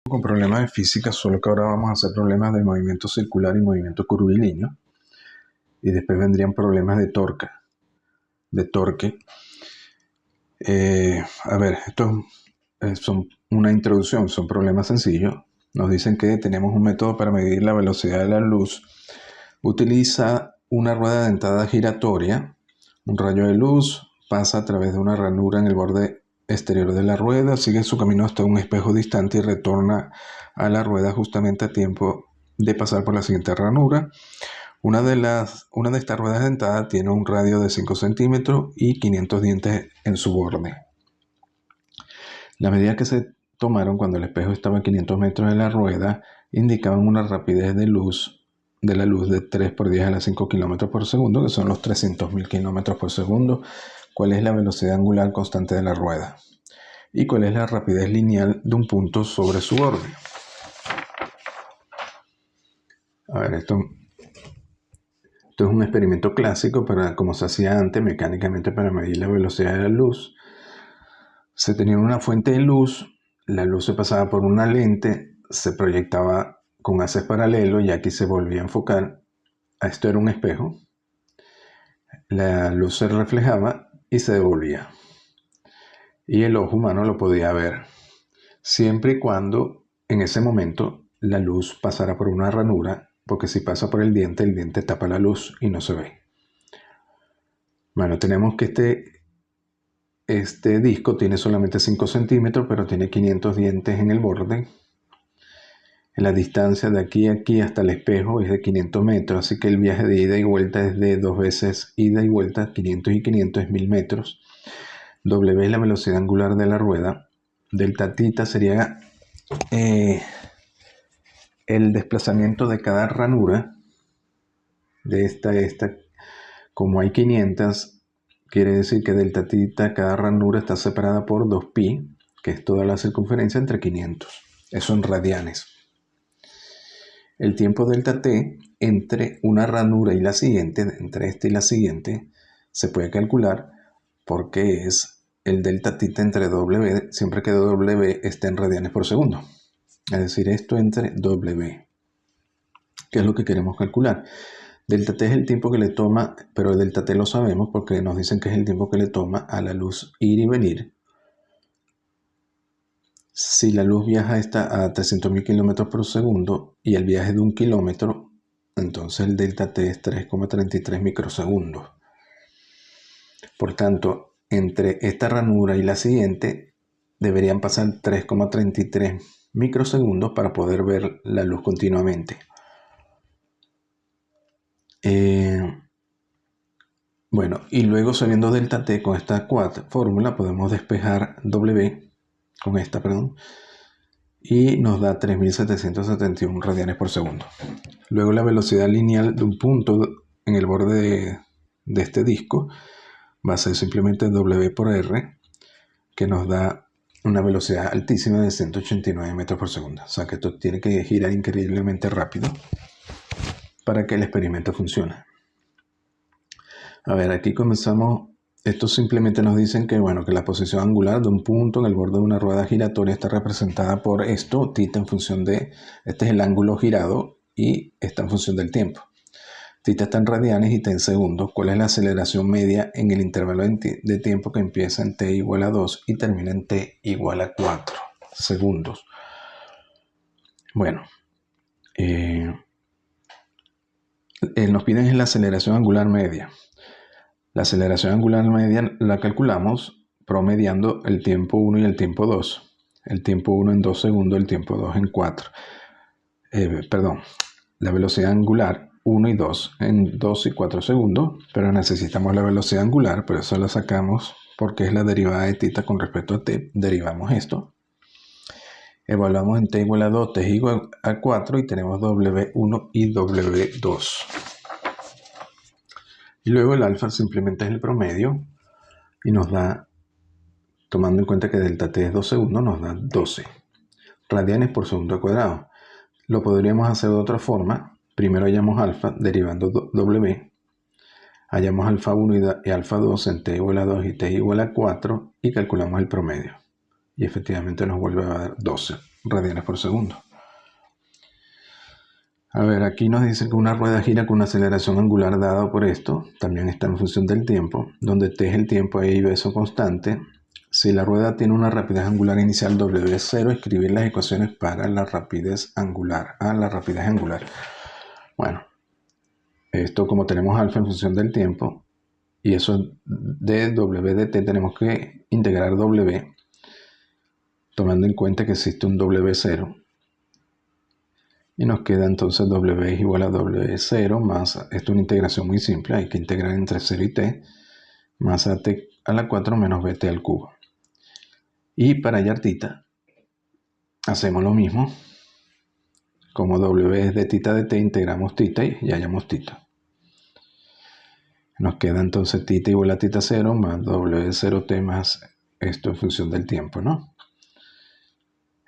Con problemas de física, solo que ahora vamos a hacer problemas de movimiento circular y movimiento curvilíneo. Y después vendrían problemas de torque. A ver, esto son una introducción, son problemas sencillos. Nos dicen que tenemos un método para medir la velocidad de la luz. Utiliza una rueda dentada giratoria. Un rayo de luz pasa a través de una ranura en el borde exterior de la rueda, sigue su camino hasta un espejo distante y retorna a la rueda justamente a tiempo de pasar por la siguiente ranura. Una de estas ruedas dentadas tiene un radio de 5 centímetros y 500 dientes en su borde. Las medidas que se tomaron cuando el espejo estaba a 500 metros de la rueda indicaban una rapidez de la luz de 3 por 10 a la 5 km por segundo, que son los 300.000 km por segundo. ¿Cuál es la velocidad angular constante de la rueda? ¿Y cuál es la rapidez lineal de un punto sobre su borde? A ver, esto es un experimento clásico como se hacía antes mecánicamente para medir la velocidad de la luz. Se tenía una fuente de luz, la luz se pasaba por una lente, se proyectaba con haces paralelos y aquí se volvía a enfocar. Esto era un espejo. La luz se reflejaba y se devolvía. Y el ojo humano lo podía ver, siempre y cuando en ese momento la luz pasara por una ranura, porque si pasa por el diente tapa la luz y no se ve. Bueno, tenemos que este disco tiene solamente 5 centímetros, pero tiene 500 dientes en el borde. La distancia de aquí a aquí hasta el espejo es de 500 metros, así que el viaje de ida y vuelta es de 2 veces ida y vuelta, 500 y 500 es 1000 metros. W es la velocidad angular de la rueda. Delta θ sería el desplazamiento de cada ranura. De esta, como hay 500, quiere decir que delta θ, cada ranura está separada por 2pi, que es toda la circunferencia entre 500. Eso en radianes. El tiempo delta t entre una ranura y la siguiente, entre esta y la siguiente, se puede calcular porque es el delta θ entre W, siempre que W esté en radianes por segundo. Es decir, esto entre W, que es lo que queremos calcular. Delta t es el tiempo que le toma, pero el delta t lo sabemos porque nos dicen que es el tiempo que le toma a la luz ir y venir. Si la luz viaja a 300.000 km por segundo y el viaje es de 1 kilómetro, entonces el delta t es 3,33 microsegundos. Por tanto, entre esta ranura y la siguiente deberían pasar 3,33 microsegundos para poder ver la luz continuamente. Bueno, y luego sabiendo delta t con esta fórmula podemos despejar W con esta, y nos da 3.771 radianes por segundo. Luego la velocidad lineal de un punto en el borde de este disco va a ser simplemente W por R, que nos da una velocidad altísima de 189 metros por segundo. O sea que esto tiene que girar increíblemente rápido para que el experimento funcione. A ver, aquí comenzamos. Estos simplemente nos dicen que, que la posición angular de un punto en el borde de una rueda giratoria está representada por esto, θ en función de, este es el ángulo girado y está en función del tiempo. θ está en radianes y t en segundos. ¿Cuál es la aceleración media en el intervalo de tiempo que empieza en t igual a 2 y termina en t igual a 4 segundos? Bueno, nos piden la aceleración angular media. La aceleración angular media la calculamos promediando el tiempo 1 y el tiempo 2. El tiempo 1 en 2 segundos, el tiempo 2 en 4. La velocidad angular 1 y 2 en 2 y 4 segundos, pero necesitamos la velocidad angular, por eso la sacamos, porque es la derivada de θ con respecto a t. Derivamos esto. Evaluamos en t igual a 2, t igual a 4 y tenemos W1 y W2. Y luego el alfa simplemente es el promedio y nos da, tomando en cuenta que delta t es 2 segundos, nos da 12 radianes por segundo al cuadrado. Lo podríamos hacer de otra forma. Primero hallamos alfa derivando W, hallamos alfa 1 y alfa 2 en t igual a 2 y t igual a 4 y calculamos el promedio. Y efectivamente nos vuelve a dar 12. radianes por segundo. A ver, aquí nos dice que una rueda gira con una aceleración angular dada por esto, también está en función del tiempo, donde t es el tiempo e y b son constantes. Si la rueda tiene una rapidez angular inicial w0, escribir las ecuaciones para la rapidez angular. La rapidez angular. Bueno, esto como tenemos alfa en función del tiempo, y eso de w de t tenemos que integrar w, tomando en cuenta que existe un w0. Y nos queda entonces w es igual a w0 más, esto es una integración muy simple, hay que integrar entre 0 y t, más at a la 4 menos bt al cubo. Y para hallar tita, hacemos lo mismo. Como w es de t, integramos tita y hallamos tita. Nos queda entonces tita igual a tita 0 más w0t más esto en función del tiempo, ¿no?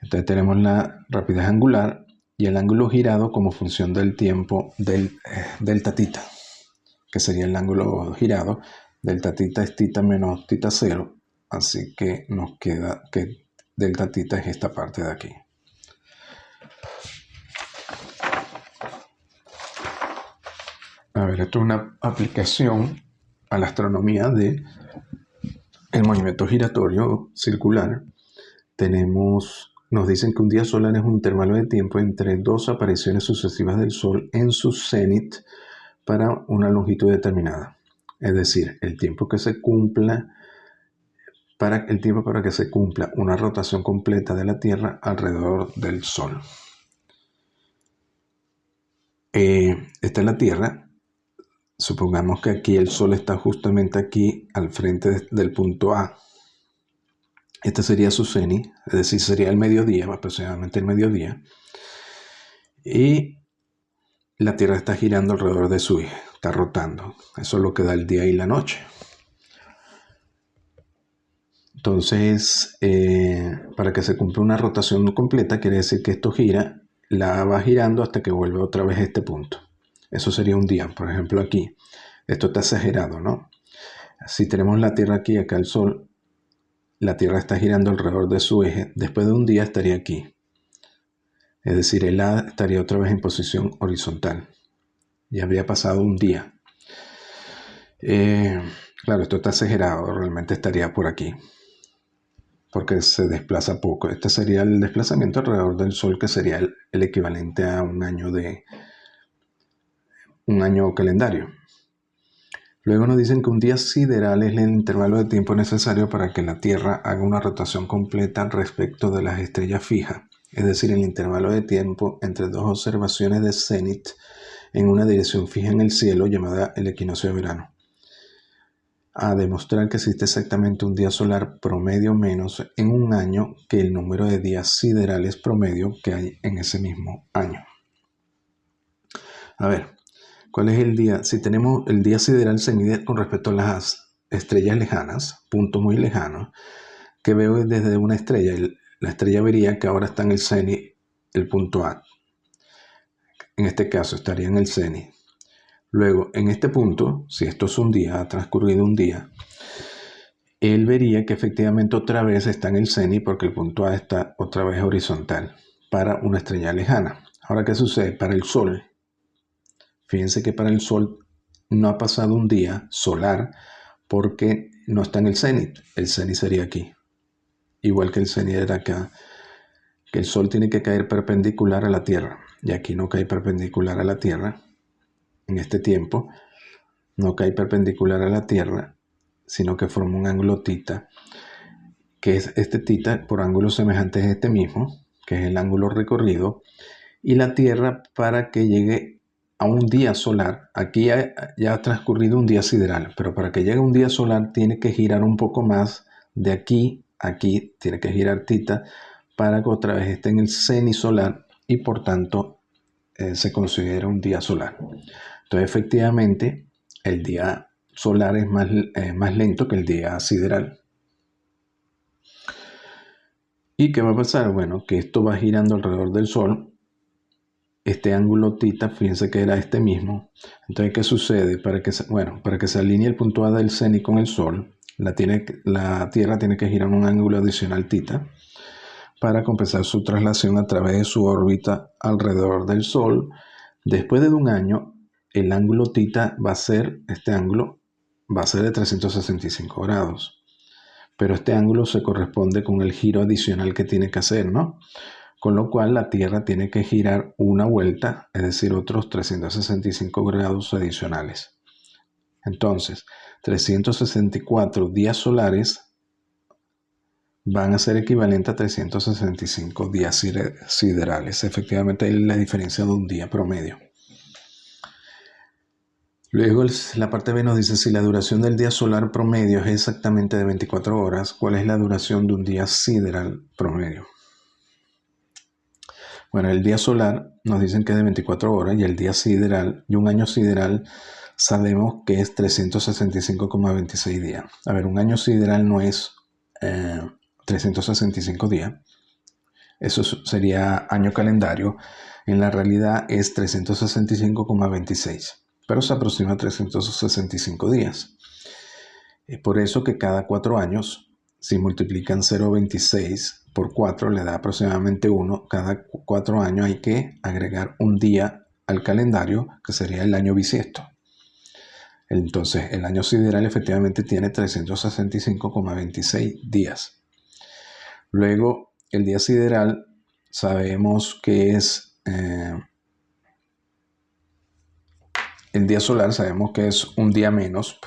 Entonces tenemos la rapidez angular y el ángulo girado como función del tiempo del delta tita, que sería el ángulo girado. Delta tita es tita menos tita 0, así que nos queda que delta tita es esta parte de aquí. A ver, esto es una aplicación a la astronomía de el movimiento giratorio circular. Nos dicen que un día solar es un intervalo de tiempo entre dos apariciones sucesivas del Sol en su cenit para una longitud determinada. Es decir, el tiempo que se cumpla para que se cumpla una rotación completa de la Tierra alrededor del Sol. Esta es la Tierra. Supongamos que aquí el Sol está justamente aquí al frente del punto A. Este sería su cenit, es decir, sería el mediodía, aproximadamente el mediodía. Y la Tierra está girando alrededor de su eje, está rotando. Eso es lo que da el día y la noche. Entonces, para que se cumpla una rotación completa, quiere decir que esto gira, la va girando hasta que vuelve otra vez a este punto. Eso sería un día, por ejemplo aquí. Esto está exagerado, ¿no? Si tenemos la Tierra aquí, acá el Sol, la Tierra está girando alrededor de su eje, después de un día estaría aquí. Es decir, el A estaría otra vez en posición horizontal. Ya habría pasado un día. Claro, esto está exagerado, realmente estaría por aquí, porque se desplaza poco. Este sería el desplazamiento alrededor del Sol, que sería el equivalente a un año calendario. Luego nos dicen que un día sideral es el intervalo de tiempo necesario para que la Tierra haga una rotación completa respecto de las estrellas fijas, es decir, el intervalo de tiempo entre dos observaciones de cenit en una dirección fija en el cielo llamada el equinoccio de verano. A demostrar que existe exactamente un día solar promedio menos en un año que el número de días siderales promedio que hay en ese mismo año. A ver, ¿cuál es el día? Si tenemos el día sideral se mide con respecto a las estrellas lejanas, puntos muy lejanos, que veo desde una estrella. La estrella vería que ahora está en el cenit, el punto A. En este caso estaría en el cenit. Luego, en este punto, si esto es un día, ha transcurrido un día, él vería que efectivamente otra vez está en el cenit porque el punto A está otra vez horizontal para una estrella lejana. Ahora, ¿qué sucede? Para el Sol, fíjense que para el Sol no ha pasado un día solar porque no está en el cenit. El cenit sería aquí. Igual que el cenit era acá. Que el Sol tiene que caer perpendicular a la Tierra. Y aquí no cae perpendicular a la Tierra. En este tiempo no cae perpendicular a la Tierra, sino que forma un ángulo tita, que es este tita por ángulos semejantes a este mismo, que es el ángulo recorrido, y la Tierra para que llegue a un día solar, aquí ya ha transcurrido un día sideral, pero para que llegue a un día solar tiene que girar un poco más de aquí a aquí, tiene que girar tita para que otra vez esté en el cenit solar y por tanto se considera un día solar. Entonces efectivamente el día solar es más lento que el día sideral. ¿Y qué va a pasar? Bueno, que esto va girando alrededor del Sol. Este ángulo tita, fíjense que era este mismo. Entonces, ¿qué sucede? Para que se alinee el punto A del cenit con el Sol, la Tierra tiene que girar un ángulo adicional tita. para compensar su traslación a través de su órbita alrededor del Sol. Después de un año, el ángulo θ va a ser, este ángulo va a ser de 365 grados. Pero este ángulo se corresponde con el giro adicional que tiene que hacer, ¿no? Con lo cual la Tierra tiene que girar una vuelta, es decir, otros 365 grados adicionales. Entonces, 364 días solares van a ser equivalentes a 365 días siderales. Efectivamente, hay la diferencia de un día promedio. Luego la parte B nos dice, si la duración del día solar promedio es exactamente de 24 horas, ¿cuál es la duración de un día sideral promedio? Bueno, el día solar nos dicen que es de 24 horas y el día sideral, y un año sideral sabemos que es 365,26 días. A ver, un año sideral no es 365 días. Eso sería año calendario. En la realidad es 365,26, pero se aproxima a 365 días. Es por eso que cada 4 años, si multiplican 0,26 por 4, le da aproximadamente 1. Cada 4 años hay que agregar un día al calendario, que sería el año bisiesto. Entonces, el año sideral efectivamente tiene 365,26 días. Luego, el día sideral sabemos que es... el día solar sabemos que es un día menos,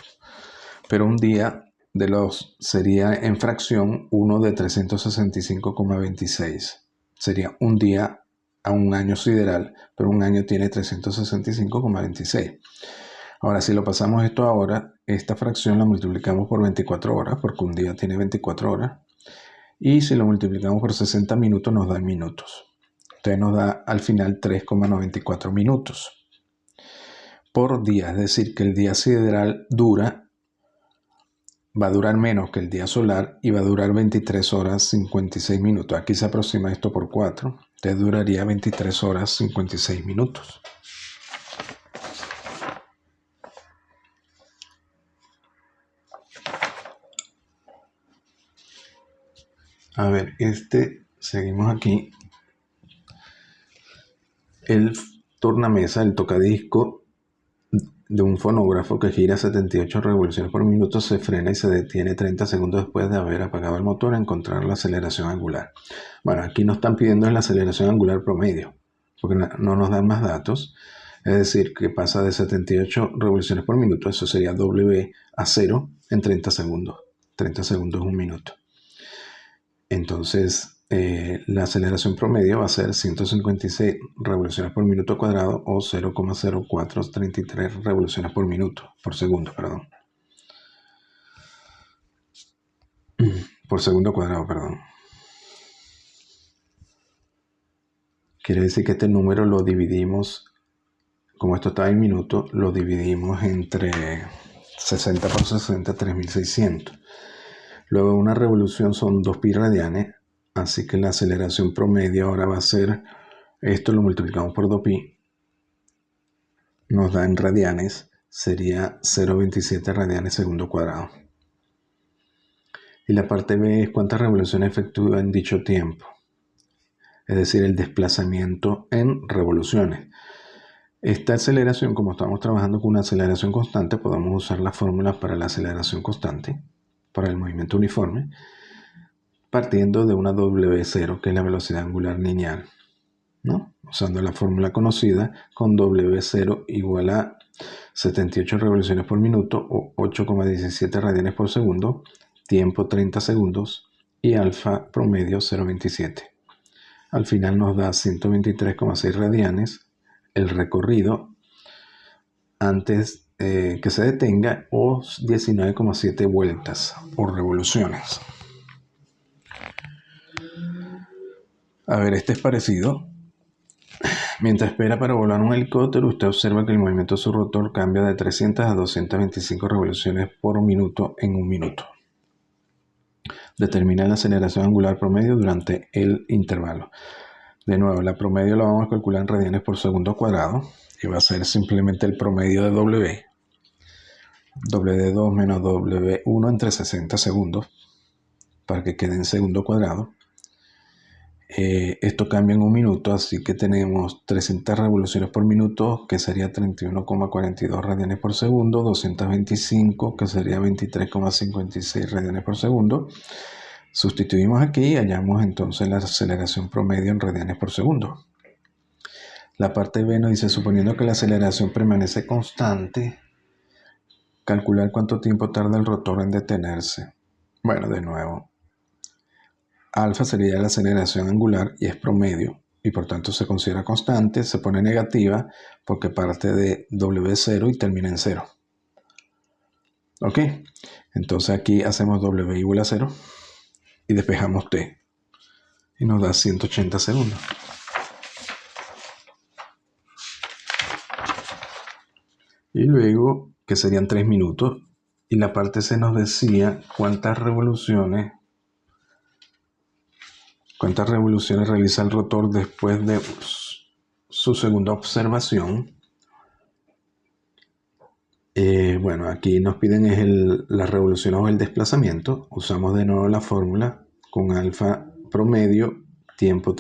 pero un día de los sería en fracción 1 de 365,26. Sería un día a un año sideral, pero un año tiene 365,26. Ahora, si lo pasamos esto ahora, esta fracción la multiplicamos por 24 horas, porque un día tiene 24 horas. Y si lo multiplicamos por 60 minutos, nos da minutos. Entonces nos da al final 3,94 minutos por día. Es decir, que el día sideral va a durar menos que el día solar y va a durar 23 horas 56 minutos. Aquí se aproxima esto por 4. Entonces duraría 23 horas 56 minutos. A ver, seguimos aquí. El tornamesa, el tocadisco de un fonógrafo que gira 78 revoluciones por minuto, se frena y se detiene 30 segundos después de haber apagado el motor a encontrar la aceleración angular. Bueno, aquí nos están pidiendo la aceleración angular promedio, porque no nos dan más datos. Es decir, que pasa de 78 revoluciones por minuto, eso sería W a 0 en 30 segundos. 30 segundos es un minuto. Entonces, la aceleración promedio va a ser 156 revoluciones por minuto cuadrado o 0,0433 revoluciones por segundo, perdón. Por segundo cuadrado, perdón. Quiere decir que este número lo dividimos, como esto está en minutos, lo dividimos entre 60 por 60, 3600. Luego una revolución son 2 pi radianes. Así que la aceleración promedio ahora va a ser, esto lo multiplicamos por 2pi, nos da en radianes, sería 0,27 radianes segundo cuadrado. Y la parte B es cuántas revoluciones efectúa en dicho tiempo, es decir, el desplazamiento en revoluciones. Esta aceleración, como estamos trabajando con una aceleración constante, podemos usar las fórmulas para la aceleración constante, para el movimiento uniforme, partiendo de una W0, que es la velocidad angular lineal, ¿no? Usando la fórmula conocida con W0 igual a 78 revoluciones por minuto o 8,17 radianes por segundo, tiempo 30 segundos y alfa promedio 0,27. Al final nos da 123,6 radianes el recorrido antes que se detenga o 19,7 vueltas o revoluciones. A ver, este es parecido. Mientras espera para volar un helicóptero, usted observa que el movimiento de su rotor cambia de 300 a 225 revoluciones por minuto en un minuto. Determina la aceleración angular promedio durante el intervalo. De nuevo, la promedio la vamos a calcular en radianes por segundo cuadrado y va a ser simplemente el promedio de W. W2 menos W1 entre 60 segundos para que quede en segundo cuadrado. Esto cambia en un minuto, así que tenemos 300 revoluciones por minuto, que sería 31,42 radianes por segundo, 225, que sería 23,56 radianes por segundo. Sustituimos aquí y hallamos entonces la aceleración promedio en radianes por segundo. La parte B nos dice, suponiendo que la aceleración permanece constante, calcular cuánto tiempo tarda el rotor en detenerse. Bueno, de nuevo, alfa sería la aceleración angular y es promedio, y por tanto se considera constante, se pone negativa porque parte de W0 y termina en 0. ¿Ok? Entonces aquí hacemos W igual a 0 y despejamos T. Y nos da 180 segundos. Y luego, que serían 3 minutos, y la parte C nos decía cuántas revoluciones realiza el rotor después de su segunda observación. Bueno, aquí nos piden la revolución o el desplazamiento. Usamos de nuevo la fórmula con alfa promedio, tiempo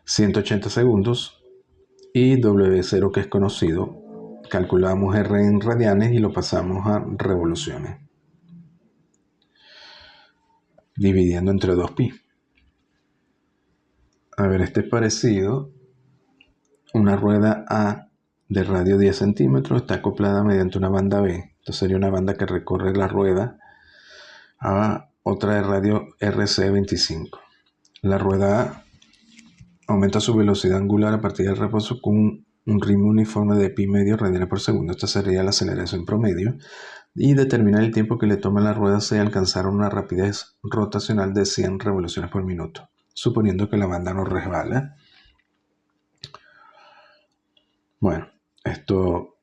180 segundos, y W0 que es conocido. Calculamos R en radianes y lo pasamos a revoluciones, dividiendo entre 2pi. A ver, este es parecido. Una rueda A de radio 10 centímetros está acoplada mediante una banda B. Esto sería una banda que recorre la rueda a otra de radio RC 25. La rueda A aumenta su velocidad angular a partir del reposo con un ritmo uniforme de pi medio radianes por segundo. Esta sería la aceleración promedio. Y determinar el tiempo que le toma a la rueda C alcanzar una rapidez rotacional de 100 revoluciones por minuto, suponiendo que la banda no resbala. Bueno, esto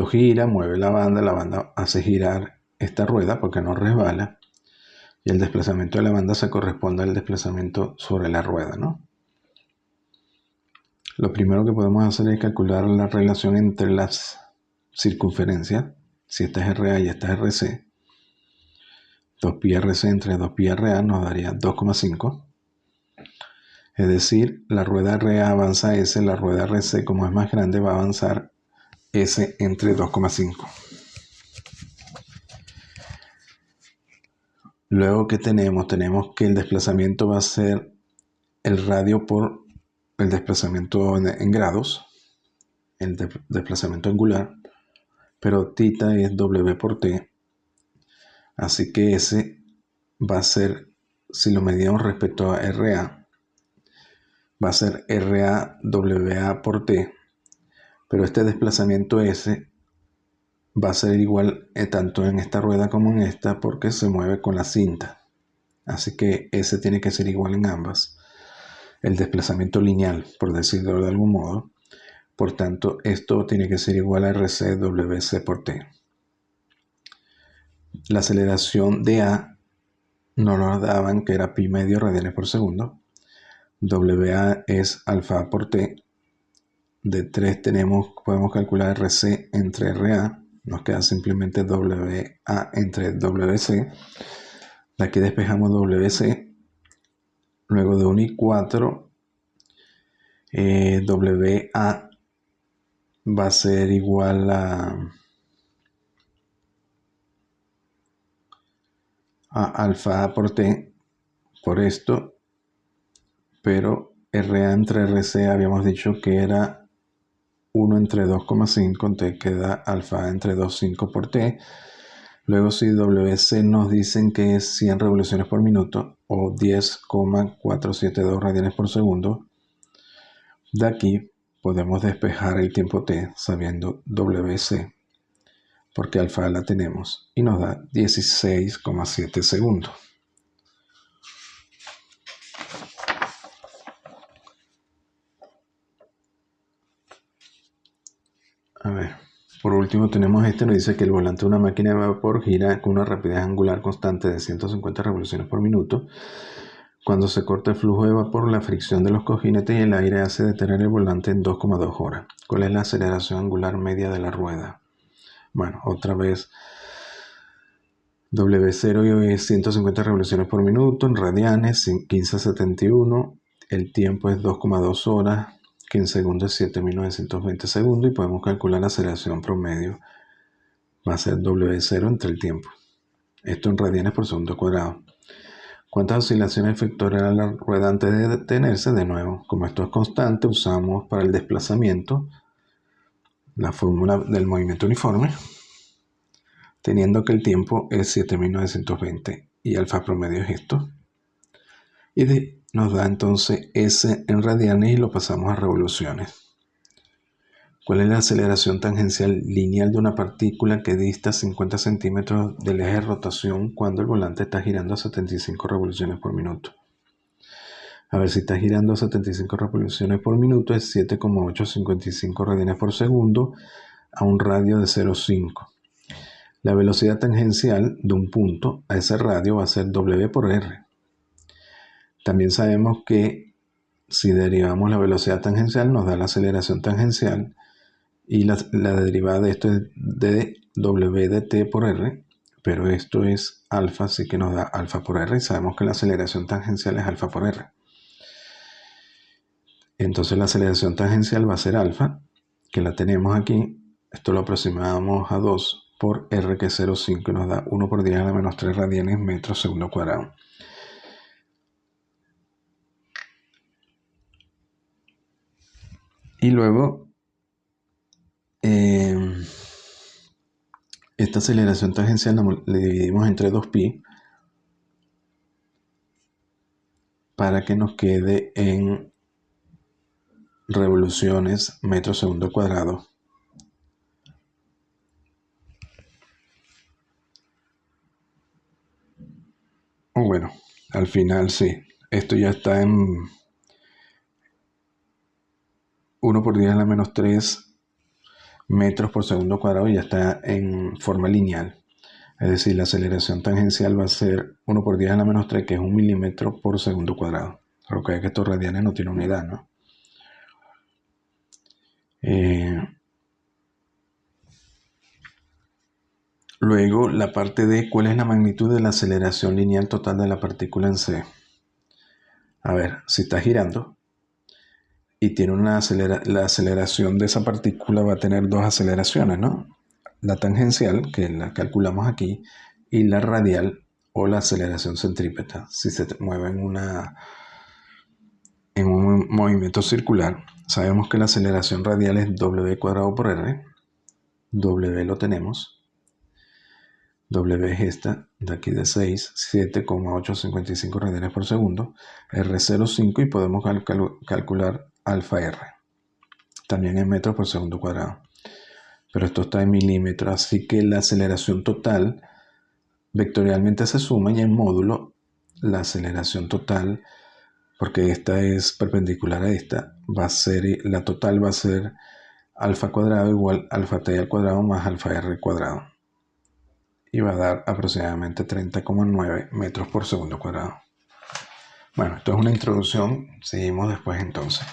gira, mueve la banda hace girar esta rueda porque no resbala, y el desplazamiento de la banda se corresponde al desplazamiento sobre la rueda, ¿no? Lo primero que podemos hacer es calcular la relación entre las circunferencias. Si esta es RA y esta es RC, 2pi RC entre 2pi RA nos daría 2,5. Es decir, la rueda RA avanza S, la rueda RC, como es más grande, va a avanzar S entre 2,5. Luego, ¿qué tenemos? Tenemos que el desplazamiento va a ser el radio por el desplazamiento en grados, el desplazamiento angular, pero θ es W por T. Así que S va a ser, si lo medimos respecto a RA, va a ser RA WA por T, pero este desplazamiento S va a ser igual tanto en esta rueda como en esta porque se mueve con la cinta. Así que S tiene que ser igual en ambas. El desplazamiento lineal, por decirlo de algún modo. Por tanto, esto tiene que ser igual a RC WC por T. La aceleración de A no nos daban que era pi medio radianes por segundo. WA es alfa por T. De 3 podemos calcular RC entre RA. Nos queda simplemente WA entre WC. De aquí despejamos WC. Luego de 1 y 4, WA va a ser igual a alfa A por T, por esto, pero RA entre RC habíamos dicho que era 1 entre 2,5, entonces queda alfa A entre 2,5 por T. Luego si WC nos dicen que es 100 revoluciones por minuto o 10,472 radianes por segundo, de aquí podemos despejar el tiempo T sabiendo WC, porque alfa la tenemos, y nos da 16,7 segundos. A ver, por último tenemos nos dice que el volante de una máquina de vapor gira con una rapidez angular constante de 150 revoluciones por minuto. Cuando se corta el flujo de vapor, la fricción de los cojinetes y el aire hace detener el volante en 2,2 horas. ¿Cuál es la aceleración angular media de la rueda? Bueno, otra vez W0 es 150 revoluciones por minuto, en radianes 1571, el tiempo es 2,2 horas, que en segundos es 7.920 segundos, y podemos calcular la aceleración promedio. Va a ser W0 entre el tiempo. Esto en radianes por segundo cuadrado. ¿Cuántas oscilaciones efectuará la rueda antes de detenerse? De nuevo, como esto es constante, usamos para el desplazamiento la fórmula del movimiento uniforme, teniendo que el tiempo es 7.920 y alfa promedio es esto. Y nos da entonces S en radianes y lo pasamos a revoluciones. ¿Cuál es la aceleración tangencial lineal de una partícula que dista 50 centímetros del eje de rotación cuando el volante está girando a 75 revoluciones por minuto? A ver, si está girando a 75 revoluciones por minuto es 7,855 radianes por segundo a un radio de 0,5. La velocidad tangencial de un punto a ese radio va a ser W por R. También sabemos que si derivamos la velocidad tangencial nos da la aceleración tangencial, y la derivada de esto es de W de t por R, pero esto es alfa, así que nos da alfa por R, y sabemos que la aceleración tangencial es alfa por R. Entonces la aceleración tangencial va a ser alfa, que la tenemos aquí. Esto lo aproximamos a 2 por R, que es 0,5, y nos da 1 por 10 a la menos 3 radianes metros segundo cuadrado. Y luego esta aceleración tangencial le dividimos entre 2pi para que nos quede en revoluciones metro segundo cuadrado. Bueno, al final sí, esto ya está en 1 por 10 a la menos 3 metros por segundo cuadrado y ya está en forma lineal. Es decir, la aceleración tangencial va a ser 1 por 10 a la menos 3, que es 1 milímetro por segundo cuadrado. Lo que es que estos radianes no tienen unidad, ¿no? Luego, la parte de ¿cuál es la magnitud de la aceleración lineal total de la partícula en C? A ver, si está girando y tiene la aceleración de esa partícula va a tener dos aceleraciones, ¿no? La tangencial, que la calculamos aquí, y la radial o la aceleración centrípeta. Si se mueve en un movimiento circular, sabemos que la aceleración radial es W cuadrado por R. W lo tenemos. W es esta, de aquí de 6, 7,855 radianes por segundo, R0,5, y podemos calcular alfa R. También en metros por segundo cuadrado. Pero esto está en milímetros, así que la aceleración total vectorialmente se suma, y en módulo la aceleración total, porque esta es perpendicular a esta, va a ser, la total va a ser alfa cuadrado igual alfa t al cuadrado más alfa r cuadrado, y va a dar aproximadamente 30,9 metros por segundo cuadrado. Bueno, esto es una introducción, seguimos después entonces.